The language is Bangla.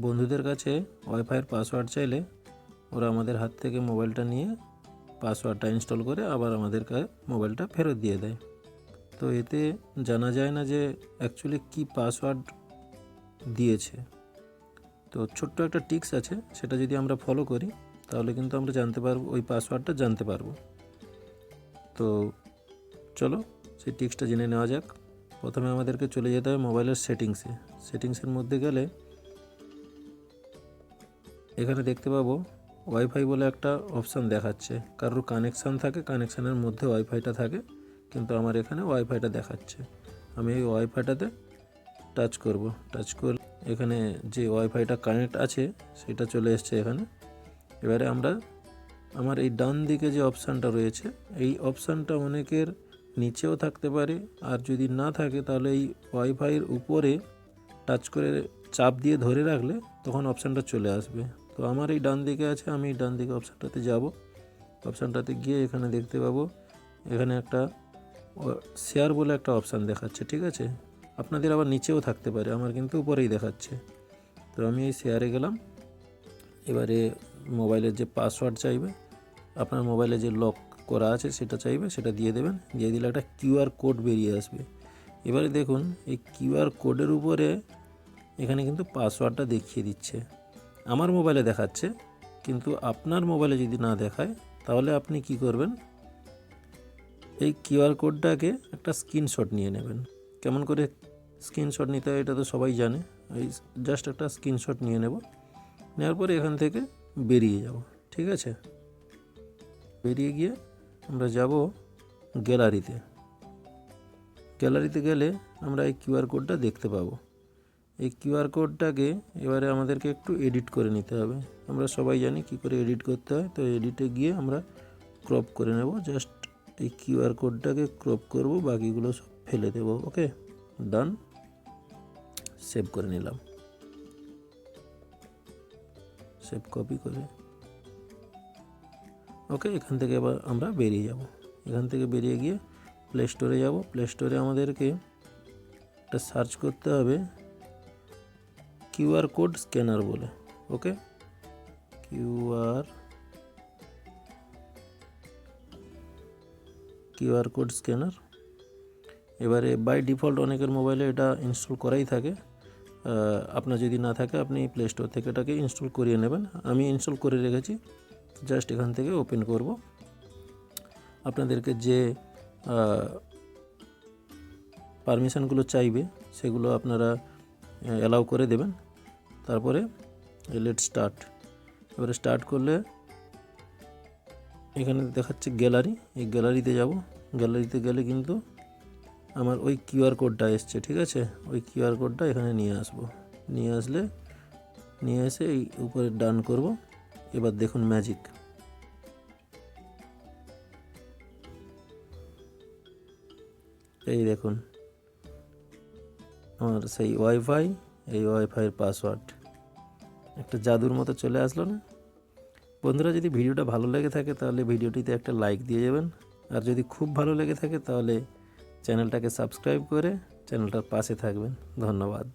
বন্ধুদের কাছে ওয়াইফাইয়ের পাসওয়ার্ড চাইলে ওরা আমাদের হাত থেকে মোবাইলটা নিয়ে পাসওয়ার্ডটা ইনস্টল করে আবার আমাদেরকে মোবাইলটা ফেরত দিয়ে দেয়। তো এতে জানা যায় না যে অ্যাকচুয়ালি কী পাসওয়ার্ড দিয়েছে। তো ছোট্ট একটা টিক্স আছে, সেটা যদি আমরা ফলো করি তাহলে কিন্তু আমরা জানতে পারবো, ওই পাসওয়ার্ডটা জানতে পারবো। তো চলো সেই টিক্সটা জেনে নেওয়া যাক। প্রথমে আমাদেরকে চলে যেতে হবে মোবাইলের সেটিংসের মধ্যে গেলে এখানে দেখতে পাবো ওয়াইফাই বলে একটা অপশান দেখাচ্ছে। কারোর কানেকশান থাকে, কানেকশানের মধ্যে ওয়াইফাইটা থাকে, কিন্তু আমার এখানে ওয়াইফাইটা দেখাচ্ছে। আমি এই ওয়াইফাইটাতে টাচ করব। টাচ করলে এখানে যে ওয়াইফাইটা কানেক্ট আছে সেটা চলে এসছে এখানে। এবারে আমার এই ডান দিকে যে অপশানটা রয়েছে, এই অপশানটা অনেকের নিচেও থাকতে পারে, আর যদি না থাকে তাহলে এই ওয়াইফাইয়ের উপরে টাচ করে চাপ দিয়ে ধরে রাখলে তখন অপশানটা চলে আসবে। তো আমার এই ডান দিকে আছে, আমি এই ডান দিকে অপশানটাতে যাব। অপশানটাতে গিয়ে এখানে দেখতে পাবো এখানে একটা শেয়ার বলে একটা অপশান দেখাচ্ছে, ঠিক আছে। আপনাদের আবার নিচেও থাকতে পারে, আমার কিন্তু উপরেই দেখাচ্ছে। তো আমি এই শেয়ারে গেলাম। এবারে মোবাইলের যে পাসওয়ার্ড চাইবে, আপনার মোবাইলে যে লক করা আছে সেটা চাইবে, সেটা দিয়ে দেবেন। দিয়ে দিলে একটা কিউআর কোড বেরিয়ে আসবে। এবারে দেখুন এই কিউআর কোডের উপরে এখানে কিন্তু পাসওয়ার্ডটা দেখিয়ে দিচ্ছে। আমার মোবাইলে দেখাচ্ছে, কিন্তু আপনার মোবাইলে যদি না দেখায় তাহলে আপনি কি করবেন, এই কিউআর কোডটাকে একটা স্ক্রিনশট নিয়ে নেবেন। কেমন করে স্ক্রিনশট নিতে হয় এটা তো সবাই জানে। এই জাস্ট একটা স্ক্রিনশট নিয়ে নেব। নেওয়ার পরে এখান থেকে বেরিয়ে যাব, ঠিক আছে। বেরিয়ে গিয়ে আমরা যাব গ্যালারিতে। গ্যালারিতে গেলে আমরা এই কিউআর কোডটা দেখতে পাবো। এই কিউআর কোডটাকে এবারে আমাদেরকে একটু এডিট করে নিতে হবে। আমরা সবাই জানি কী করে এডিট করতে হয়। তো এডিটে গিয়ে আমরা ক্রপ করে নেব। জাস্ট এই কিউআর কোডটাকে ক্রপ করব, বাকিগুলো সব ফেলে দেব। ওকে, ডান। সেভ করে নিলাম। সেভ কপি করে ওকে, এখান থেকে আবার আমরা বেরিয়ে যাব। এখান থেকে বেরিয়ে গিয়ে প্লে স্টোরে যাব। প্লে স্টোরে আমাদেরকে একটা সার্চ করতে হবে কিউআর কোড স্ক্যানার বলে। ওকে, কিউআর কোড স্ক্যানার। এবারে বাই ডিফল্ট অনেকের মোবাইলে এটা ইনস্টল করাই থাকে। আপনার যদি না থাকে আপনি প্লে স্টোর থেকে এটাকে ইনস্টল করিয়ে নেবেন। আমি ইনস্টল করে রেখেছি। জাস্ট এখান থেকে ওপেন করব। আপনাদেরকে যে পারমিশনগুলো চাইবে সেগুলো আপনারা অ্যালাউ করে দেবেন। তারপরে লেট স্টার্ট। এবারে স্টার্ট করলে এখানে দেখাচ্ছে গ্যালারি। এই গ্যালারিতে যাব। গ্যালারিতে গেলে কিন্তু আমার ওই কিউআর কোডটা এসছে, ঠিক আছে। ওই কিউআর কোডটা এখানে নিয়ে আসবো। নিয়ে এসে এই উপরে ডান করব। এবার দেখুন ম্যাজিক। এই দেখুন আমার সেই ওয়াইফাই, এই ওয়াইফাইয়ের পাসওয়ার্ড একটা জাদুর মতো চলে আসলো না। বন্ধুরা, যদি ভিডিওটা ভালো লেগে থাকে তাহলে ভিডিওটিতে একটা লাইক দিয়ে যাবেন। আর যদি খুব ভালো লেগে থাকে তাহলে চ্যানেলটাকে সাবস্ক্রাইব করে চ্যানেলটার পাশে থাকবেন। ধন্যবাদ।